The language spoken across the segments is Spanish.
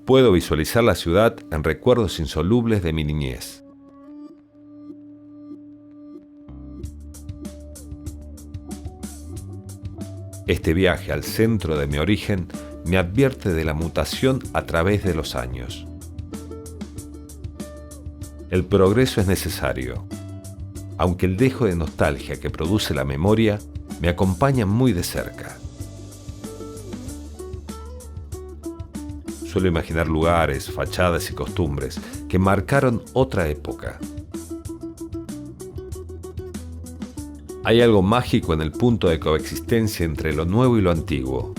Puedo visualizar la ciudad en recuerdos insolubles de mi niñez. Este viaje al centro de mi origen me advierte de la mutación a través de los años. El progreso es necesario, aunque el dejo de nostalgia que produce la memoria me acompaña muy de cerca. Suelo imaginar lugares, fachadas y costumbres que marcaron otra época. Hay algo mágico en el punto de coexistencia entre lo nuevo y lo antiguo.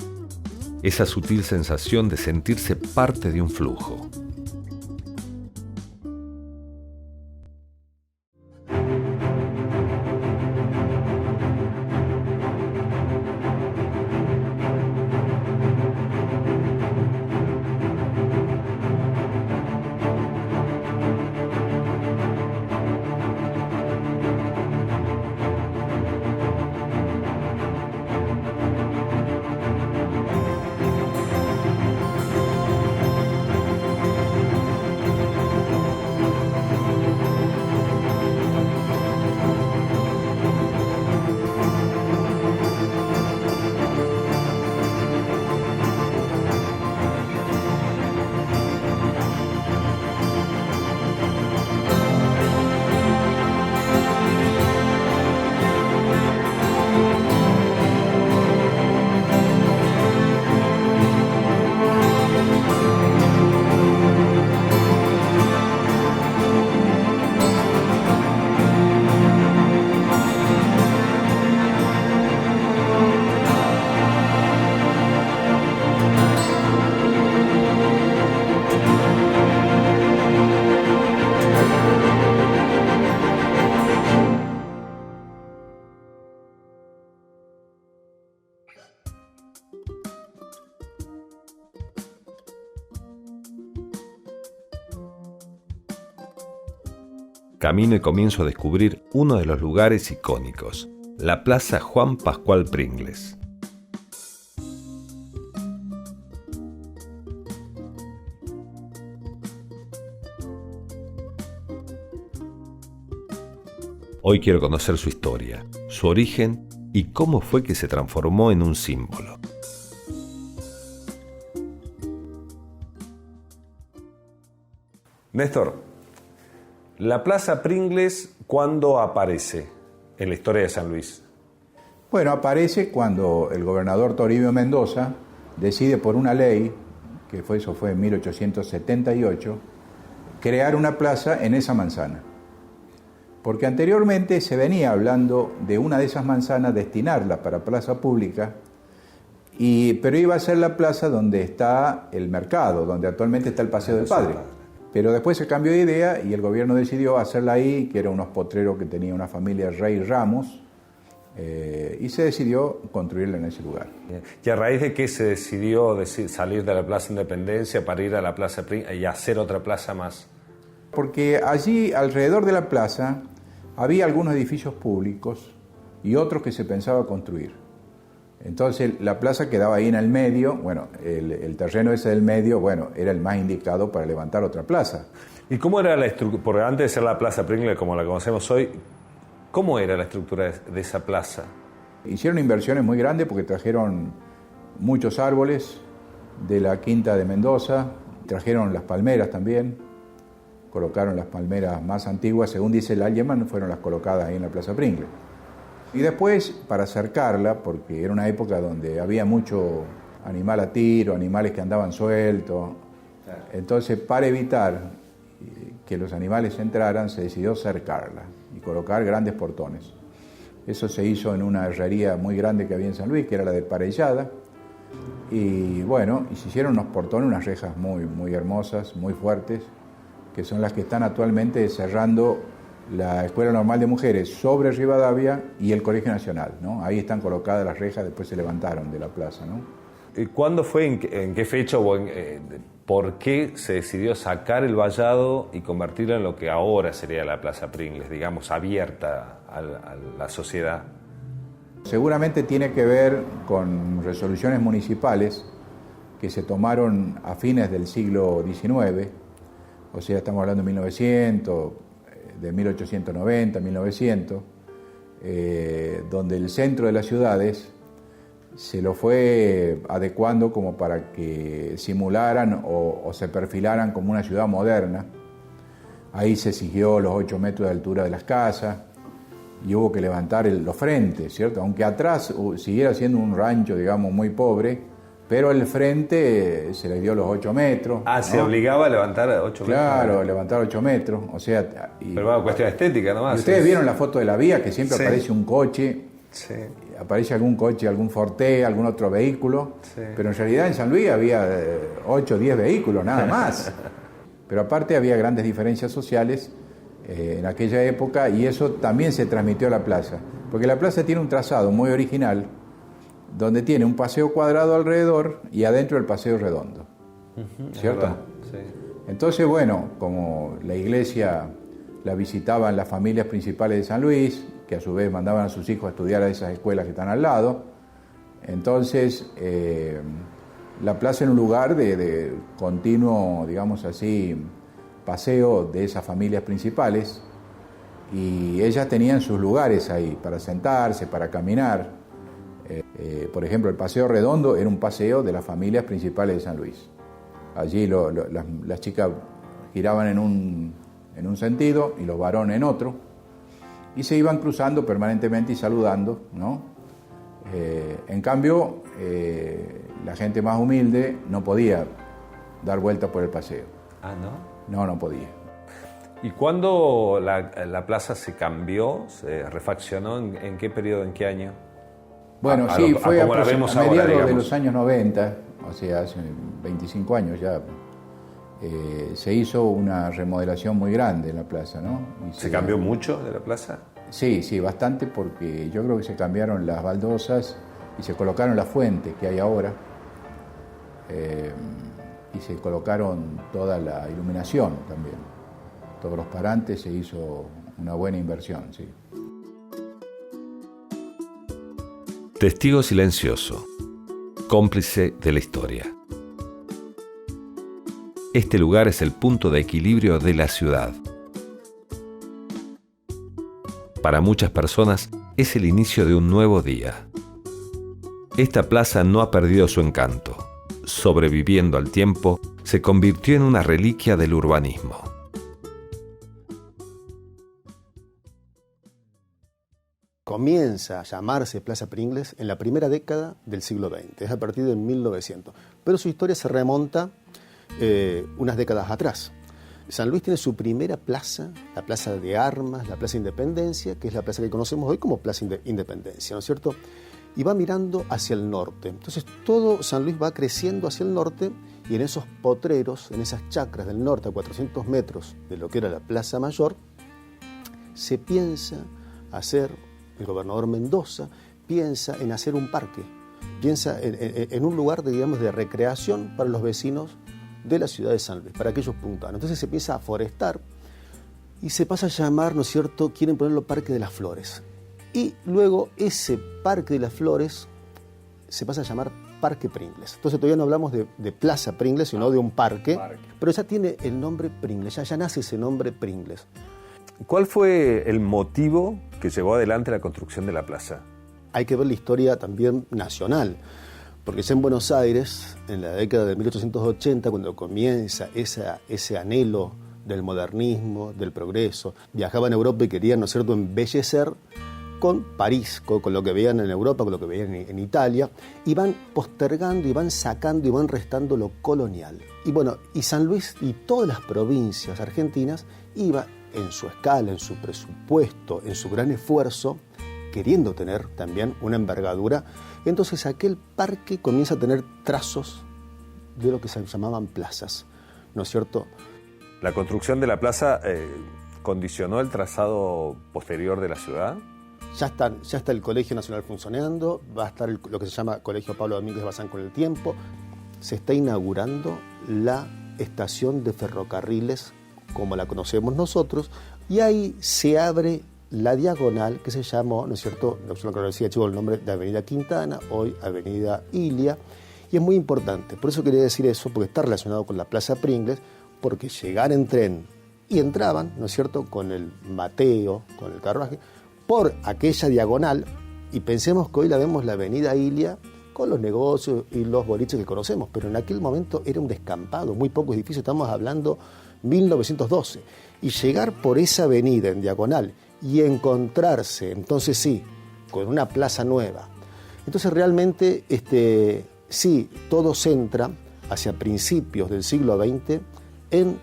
Esa sutil sensación de sentirse parte de un flujo. Camino y comienzo a descubrir uno de los lugares icónicos, la Plaza Juan Pascual Pringles. Hoy quiero conocer su historia, su origen y cómo fue que se transformó en un símbolo. Néstor, la Plaza Pringles, ¿cuándo aparece en la historia de San Luis? Bueno, aparece cuando el gobernador Toribio Mendoza decide por una ley, eso fue en 1878, crear una plaza en esa manzana. Porque anteriormente se venía hablando de una de esas manzanas, destinarla para plaza pública, pero iba a ser la plaza donde está el mercado, donde actualmente está el Paseo del Padre. Pero después se cambió de idea y el gobierno decidió hacerla ahí, que era unos potreros que tenía una familia Rey Ramos, y se decidió construirla en ese lugar. ¿Y a raíz de qué se decidió salir de la Plaza Independencia para ir a la Plaza Pringles y hacer otra plaza más? Porque allí, alrededor de la plaza, había algunos edificios públicos y otros que se pensaba construir. Entonces la plaza quedaba ahí en el medio, el terreno ese del medio, era el más indicado para levantar otra plaza. ¿Y cómo era la estructura? Porque antes de ser la Plaza Pringles como la conocemos hoy, ¿cómo era la estructura de esa plaza? Hicieron inversiones muy grandes porque trajeron muchos árboles de la Quinta de Mendoza, trajeron las palmeras también, colocaron las palmeras más antiguas, según dice el Alleman, fueron las colocadas ahí en la Plaza Pringles. Y después, para acercarla, porque era una época donde había mucho animal a tiro, animales que andaban sueltos, entonces para evitar que los animales entraran, se decidió cercarla y colocar grandes portones. Eso se hizo en una herrería muy grande que había en San Luis, que era la de Parellada, y se hicieron unos portones, unas rejas muy, muy hermosas, muy fuertes, que son las que están actualmente cerrando la Escuela Normal de Mujeres sobre Rivadavia y el Colegio Nacional, ¿no? Ahí están colocadas las rejas, después se levantaron de la plaza, ¿no? ¿Cuándo fue, en qué fecha o por qué se decidió sacar el vallado y convertirlo en lo que ahora sería la Plaza Pringles, digamos, abierta a la sociedad? Seguramente tiene que ver con resoluciones municipales que se tomaron a fines del siglo XIX, o sea, estamos hablando de 1900, de 1890, 1900, donde el centro de las ciudades se lo fue adecuando como para que simularan o se perfilaran como una ciudad moderna. Ahí se exigió los 8 metros de altura de las casas y hubo que levantar los frentes, ¿cierto? Aunque atrás siguiera siendo un rancho, digamos, muy pobre, pero el frente se le dio los 8 metros. Ah, ¿no? Se obligaba a levantar 8 metros. Claro, levantar 8 metros, o sea... Pero bueno, cuestión estética nomás. Y ustedes vieron la foto de la vía, que siempre aparece un coche, aparece algún coche, algún Forte, algún otro vehículo, pero en realidad en San Luis había 8 o 10 vehículos, nada más. Pero aparte había grandes diferencias sociales en aquella época y eso también se transmitió a la plaza, porque la plaza tiene un trazado muy original, donde tiene un paseo cuadrado alrededor y adentro el paseo redondo, ¿cierto? Sí. Entonces, bueno, como la iglesia la visitaban las familias principales de San Luis, que a su vez mandaban a sus hijos a estudiar a esas escuelas que están al lado, entonces la plaza era un lugar de continuo, digamos así, paseo de esas familias principales, y ellas tenían sus lugares ahí para sentarse, para caminar. Por ejemplo, el Paseo Redondo era un paseo de las familias principales de San Luis. Allí las chicas giraban en un sentido y los varones en otro, y se iban cruzando permanentemente y saludando, ¿no? En cambio, la gente más humilde no podía dar vuelta por el paseo. Ah, ¿no? No podía. ¿Y cuándo la plaza se cambió, se refaccionó? ¿En qué periodo, en qué año? Bueno, fue a mediados de los años 90, o sea, hace 25 años ya, se hizo una remodelación muy grande en la plaza, ¿no? ¿Se cambió mucho de la plaza? Sí, bastante, porque yo creo que se cambiaron las baldosas y se colocaron las fuentes que hay ahora, y se colocaron toda la iluminación también. Todos los parantes, se hizo una buena inversión, sí. Testigo silencioso, cómplice de la historia. Este lugar es el punto de equilibrio de la ciudad. Para muchas personas es el inicio de un nuevo día. Esta plaza no ha perdido su encanto. Sobreviviendo al tiempo, se convirtió en una reliquia del urbanismo. Comienza a llamarse Plaza Pringles en la primera década del siglo XX, es a partir de 1900. Pero su historia se remonta unas décadas atrás. San Luis tiene su primera plaza, la Plaza de Armas, la Plaza Independencia, que es la plaza que conocemos hoy como Plaza Independencia, ¿no es cierto? Y va mirando hacia el norte. Entonces todo San Luis va creciendo hacia el norte, y en esos potreros, en esas chacras del norte a 400 metros de lo que era la Plaza Mayor, se piensa hacer, el gobernador Mendoza piensa en hacer un parque, piensa en un lugar de recreación para los vecinos de la ciudad de San Luis, para aquellos puntanos. Entonces se empieza a forestar y se pasa a llamar, ¿no es cierto?, quieren ponerlo Parque de las Flores. Y luego ese Parque de las Flores se pasa a llamar Parque Pringles. Entonces todavía no hablamos de Plaza Pringles, sino de un parque, pero ya tiene el nombre Pringles, ya nace ese nombre Pringles. ¿Cuál fue el motivo que llevó adelante la construcción de la plaza? Hay que ver la historia también nacional, porque ya en Buenos Aires, en la década de 1880, cuando comienza ese anhelo del modernismo, del progreso, viajaban a Europa y querían, ¿no es cierto?, embellecer con París, con lo que veían en Europa, con lo que veían en Italia, y van postergando y van sacando y van restando lo colonial. Y bueno, y San Luis y todas las provincias argentinas iba en su escala, en su presupuesto, en su gran esfuerzo, queriendo tener también una envergadura. Entonces aquel parque comienza a tener trazos de lo que se llamaban plazas, ¿no es cierto? ¿La construcción de la plaza condicionó el trazado posterior de la ciudad? Ya está el Colegio Nacional funcionando, va a estar lo que se llama Colegio Pablo Domínguez de Bazán con el tiempo. Se está inaugurando la estación de ferrocarriles como la conocemos nosotros, y ahí se abre la diagonal que se llamó, ¿no es cierto?, yo lo conocía, chico, el nombre de Avenida Quintana, hoy Avenida Ilia, Y es muy importante, por eso quería decir eso, porque está relacionado con la Plaza Pringles, porque llegar en tren y entraban, ¿no es cierto?, con el Mateo, con el carruaje, por aquella diagonal, y pensemos que hoy la vemos la avenida Ilia con los negocios y los boliches que conocemos, pero en aquel momento era un descampado, muy pocos edificios, estamos hablando 1912, y llegar por esa avenida en diagonal y encontrarse, entonces sí, con una plaza nueva. Entonces realmente sí, todo centra hacia principios del siglo XX en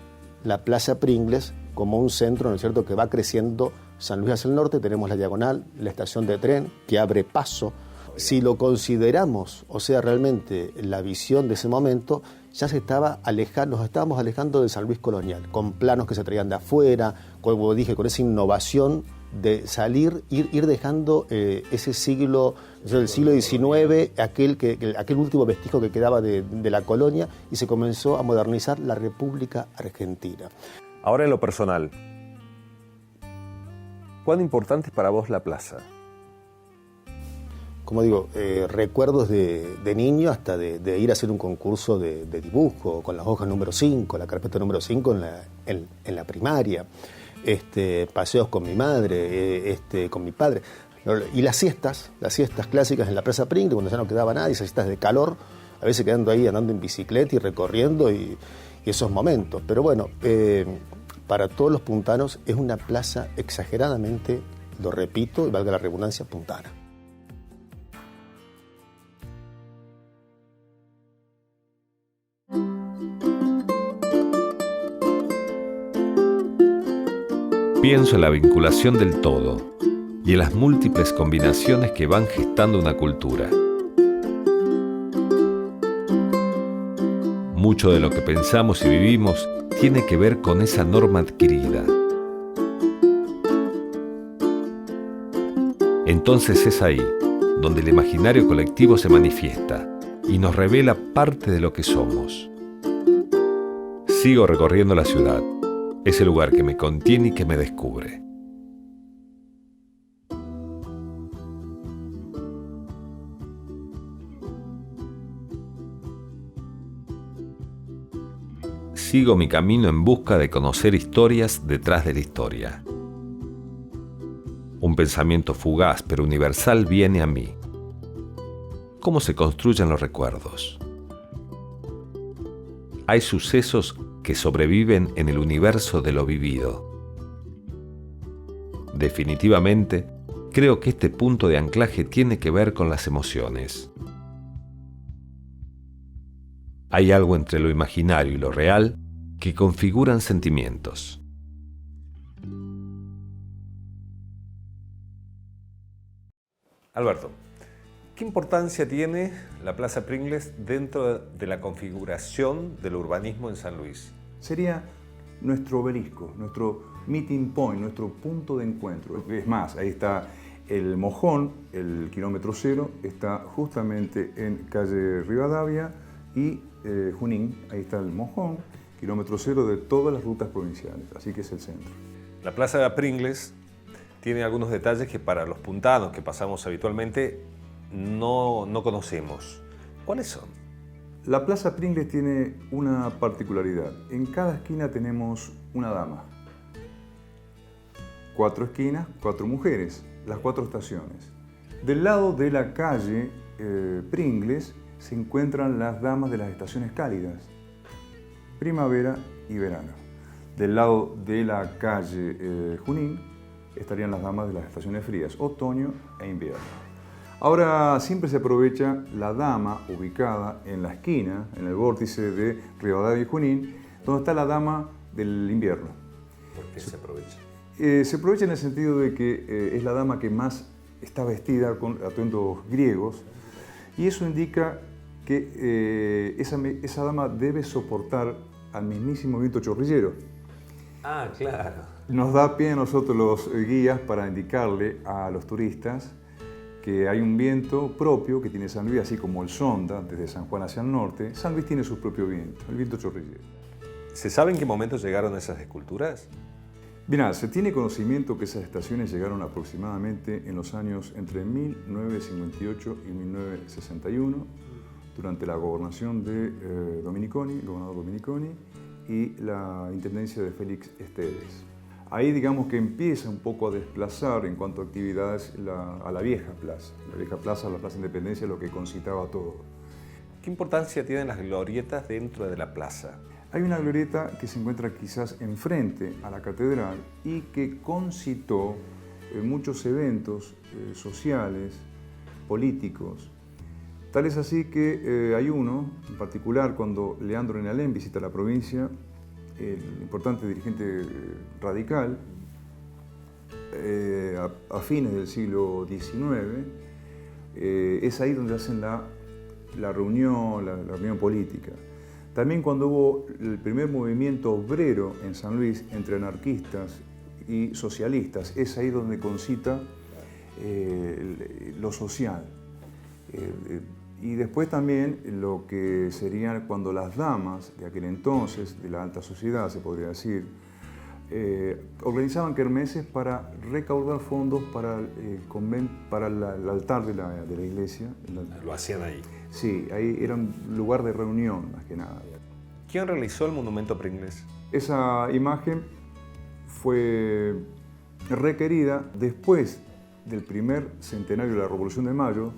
la Plaza Pringles como un centro, ¿no es cierto?, que va creciendo San Luis hacia el norte. Tenemos la diagonal, la estación de tren que abre paso. Si lo consideramos, o sea, realmente la visión de ese momento, ya se estaba nos estábamos alejando del San Luis colonial, con planos que se traían de afuera, como dije, con esa innovación de salir, ir dejando ese siglo, o sea, el siglo XIX, aquel último vestigio que quedaba de la colonia, y se comenzó a modernizar la República Argentina. Ahora, en lo personal, ¿cuán importante es para vos la plaza? Como digo, recuerdos de niño, hasta de ir a hacer un concurso de dibujo con las hojas número 5, la carpeta número 5 en la primaria, paseos con mi madre, con mi padre, y las siestas clásicas en la Plaza Pringles, cuando ya no quedaba nadie, esas siestas de calor, a veces quedando ahí andando en bicicleta y recorriendo, y esos momentos. Pero bueno, para todos los puntanos es una plaza exageradamente, lo repito, y valga la redundancia, puntana. Pienso en la vinculación del todo y en las múltiples combinaciones que van gestando una cultura. Mucho de lo que pensamos y vivimos tiene que ver con esa norma adquirida. Entonces es ahí donde el imaginario colectivo se manifiesta y nos revela parte de lo que somos. Sigo recorriendo la ciudad, ese lugar que me contiene y que me descubre. Sigo mi camino en busca de conocer historias detrás de la historia. Un pensamiento fugaz pero universal viene a mí. ¿Cómo se construyen los recuerdos? Hay sucesos que sobreviven en el universo de lo vivido. Definitivamente, creo que este punto de anclaje tiene que ver con las emociones. Hay algo entre lo imaginario y lo real que configuran sentimientos. Alberto, ¿qué importancia tiene la Plaza Pringles dentro de la configuración del urbanismo en San Luis? Sería nuestro obelisco, nuestro meeting point, nuestro punto de encuentro. Es más, ahí está el Mojón, el kilómetro cero, está justamente en calle Rivadavia y Junín. Ahí está el Mojón, kilómetro cero de todas las rutas provinciales, así que es el centro. La Plaza de Pringles tiene algunos detalles que para los puntanos que pasamos habitualmente no conocemos. ¿Cuáles son? La Plaza Pringles tiene una particularidad. En cada esquina tenemos una dama. 4 esquinas, 4 mujeres, las 4 estaciones. Del lado de la calle Pringles se encuentran las damas de las estaciones cálidas, primavera y verano. Del lado de la calle Junín estarían las damas de las estaciones frías, otoño e invierno. Ahora siempre se aprovecha la dama ubicada en la esquina, en el vórtice de Rivadavia y Junín, donde está la dama del invierno. ¿Por qué se aprovecha? Se aprovecha en el sentido de que es la dama que más está vestida con atuendos griegos, y eso indica que esa dama debe soportar al mismísimo viento chorrillero. Ah, claro. Nos da pie a nosotros los guías para indicarle a los turistas que hay un viento propio que tiene San Luis, así como el Sonda, desde San Juan hacia el norte. San Luis tiene su propio viento, el viento chorrillero. ¿Se sabe en qué momento llegaron esas esculturas? Mirá, se tiene conocimiento que esas estaciones llegaron aproximadamente en los años entre 1958 y 1961, durante la gobernación de Dominiconi, el gobernador Dominiconi, y la intendencia de Félix Esteves. Ahí digamos que empieza un poco a desplazar en cuanto a actividades a la vieja plaza. La vieja plaza, la Plaza Independencia, lo que concitaba todo. ¿Qué importancia tienen las glorietas dentro de la plaza? Hay una glorieta que se encuentra quizás enfrente a la catedral y que concitó muchos eventos sociales, políticos. Tal es así que hay uno, en particular, cuando Leandro N. Alem visita la provincia, el importante dirigente radical, a fines del siglo XIX, es ahí donde hacen la reunión política. También cuando hubo el primer movimiento obrero en San Luis entre anarquistas y socialistas, es ahí donde concita lo social. Y después también lo que sería cuando las damas de aquel entonces, de la alta sociedad se podría decir, organizaban kermeses para recaudar fondos para el altar de la iglesia. Lo hacían ahí. Sí, ahí era un lugar de reunión más que nada. ¿Quién realizó el monumento Pringles? Esa imagen fue requerida después del primer centenario de la Revolución de Mayo.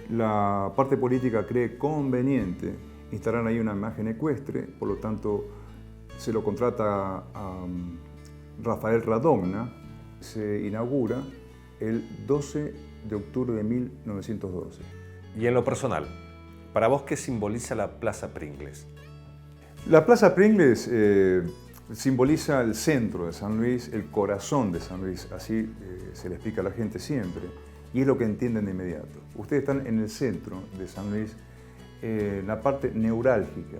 La parte política cree conveniente instalar ahí una imagen ecuestre, por lo tanto se lo contrata a Rafael Radogna. Se inaugura el 12 de octubre de 1912. Y en lo personal, ¿para vos qué simboliza la Plaza Pringles? La Plaza Pringles simboliza el centro de San Luis, el corazón de San Luis, así se le explica a la gente siempre, y es lo que entienden de inmediato. Ustedes están en el centro de San Luis, en la parte neurálgica,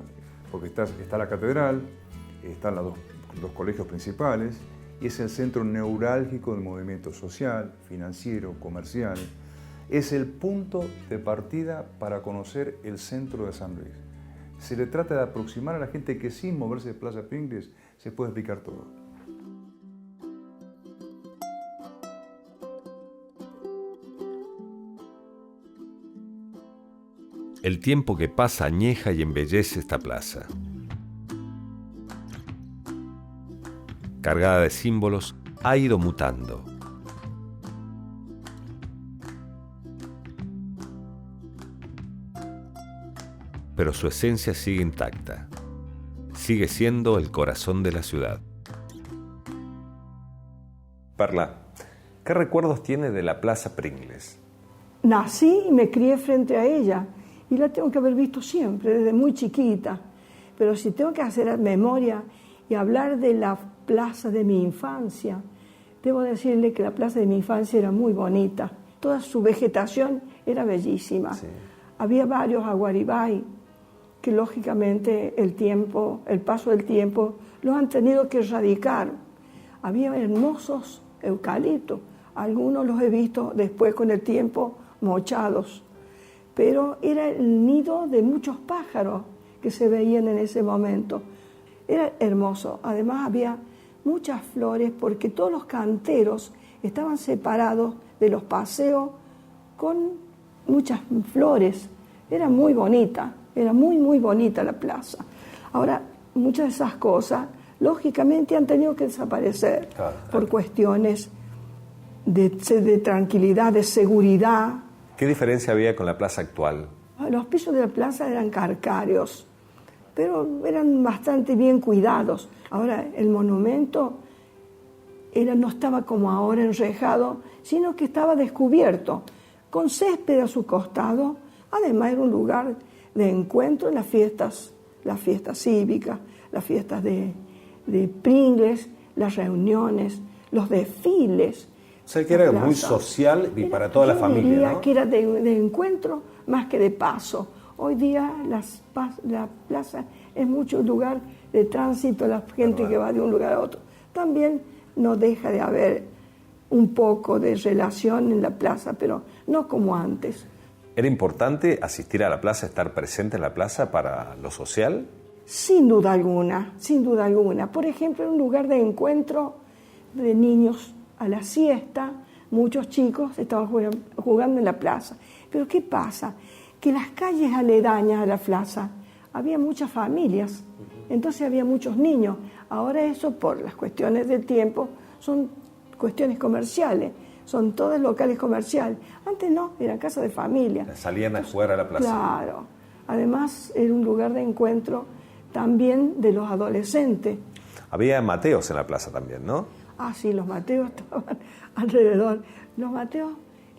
porque está la catedral, están los dos colegios principales, y es el centro neurálgico del movimiento social, financiero, comercial. Es el punto de partida para conocer el centro de San Luis. Se le trata de aproximar a la gente que sin moverse de Plaza Pringles se puede explicar todo. El tiempo que pasa añeja y embellece esta plaza. Cargada de símbolos, ha ido mutando. Pero su esencia sigue intacta. Sigue siendo el corazón de la ciudad. Perla, ¿qué recuerdos tiene de la Plaza Pringles? Nací y me crié frente a ella y la tengo que haber visto siempre, desde muy chiquita. Pero si tengo que hacer memoria y hablar de la plaza de mi infancia, debo decirle que la plaza de mi infancia era muy bonita. Toda su vegetación era bellísima. Sí. Había varios aguaribay que lógicamente el paso del tiempo los han tenido que erradicar. Había hermosos eucaliptos, algunos los he visto después con el tiempo mochados, pero era el nido de muchos pájaros que se veían en ese momento. Era hermoso, además había muchas flores porque todos los canteros estaban separados de los paseos con muchas flores. Era muy bonita, era muy, muy bonita la plaza. Ahora, muchas de esas cosas, lógicamente, han tenido que desaparecer por cuestiones de tranquilidad, de seguridad. ¿Qué diferencia había con la plaza actual? Los pisos de la plaza eran calcáreos, pero eran bastante bien cuidados. Ahora, el monumento no estaba como ahora enrejado, sino que estaba descubierto, con césped a su costado. Además, era un lugar de encuentro en las fiestas cívicas, las fiestas de Pringles, las reuniones, los desfiles. O sea, que era muy social y para toda la familia, ¿no? Yo diría que era de encuentro más que de paso. Hoy día la plaza es mucho lugar de tránsito, la gente que va de un lugar a otro. También no deja de haber un poco de relación en la plaza, pero no como antes. ¿Era importante asistir a la plaza, estar presente en la plaza para lo social? Sin duda alguna, sin duda alguna. Por ejemplo, era un lugar de encuentro de niños a la siesta. Muchos chicos estaban jugando en la plaza. Pero ¿qué pasa? que las calles aledañas a la plaza había muchas familias, entonces había muchos niños. Ahora eso, por las cuestiones del tiempo, son cuestiones comerciales, son todos locales comerciales. Antes no, eran casas de familia. Salían a jugar a la plaza. Claro. Además, era un lugar de encuentro también de los adolescentes. Había Mateos en la plaza también, ¿no? Ah, sí, los Mateos estaban alrededor. Los Mateos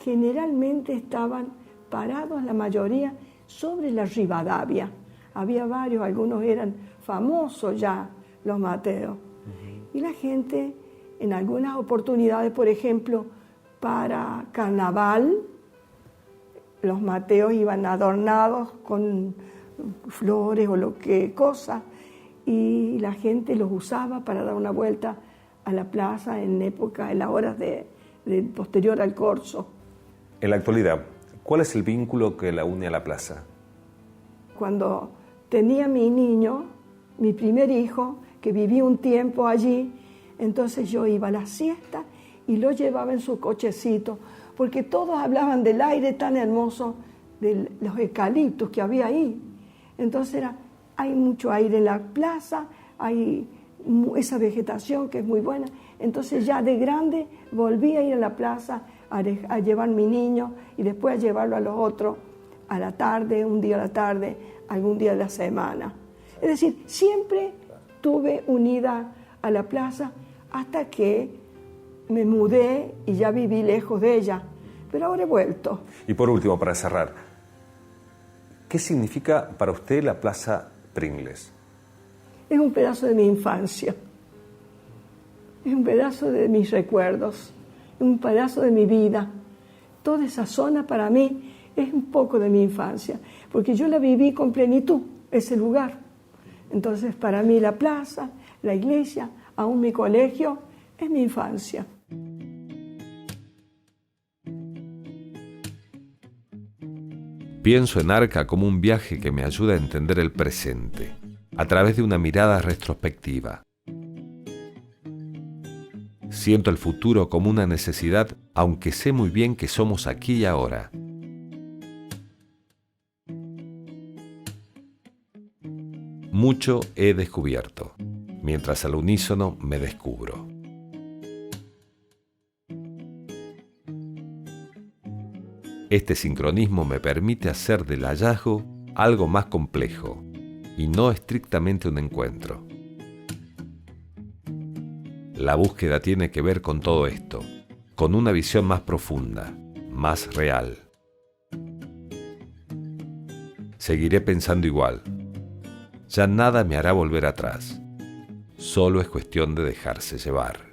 generalmente estaban parados, la mayoría, sobre la Rivadavia. Había varios, algunos eran famosos ya, los Mateos. Y la gente, en algunas oportunidades, por ejemplo, para carnaval, los Mateos iban adornados con flores o lo que cosa, y la gente los usaba para dar una vuelta a la plaza en las horas de posterior al corso. En la actualidad, ¿cuál es el vínculo que la une a la plaza? Cuando tenía mi niño, mi primer hijo, que viví un tiempo allí, entonces yo iba a la siesta y lo llevaba en su cochecito, porque todos hablaban del aire tan hermoso, de los eucaliptos que había ahí. Entonces hay mucho aire en la plaza, hay esa vegetación que es muy buena. Entonces ya de grande volví a ir a la plaza a llevar a mi niño y después a llevarlo a los otros a la tarde, un día a la tarde, algún día de la semana. Es decir, siempre estuve unida a la plaza hasta que me mudé y ya viví lejos de ella, pero ahora he vuelto. Y por último, para cerrar, ¿qué significa para usted la Plaza Pringles? Es un pedazo de mi infancia, es un pedazo de mis recuerdos, un pedazo de mi vida. Toda esa zona para mí es un poco de mi infancia, porque yo la viví con plenitud, ese lugar. Entonces para mí la plaza, la iglesia, aún mi colegio, es mi infancia. Pienso en Arca como un viaje que me ayuda a entender el presente, a través de una mirada retrospectiva. Siento el futuro como una necesidad, aunque sé muy bien que somos aquí y ahora. Mucho he descubierto, mientras al unísono me descubro. Este sincronismo me permite hacer del hallazgo algo más complejo y no estrictamente un encuentro. La búsqueda tiene que ver con todo esto, con una visión más profunda, más real. Seguiré pensando igual. Ya nada me hará volver atrás. Solo es cuestión de dejarse llevar.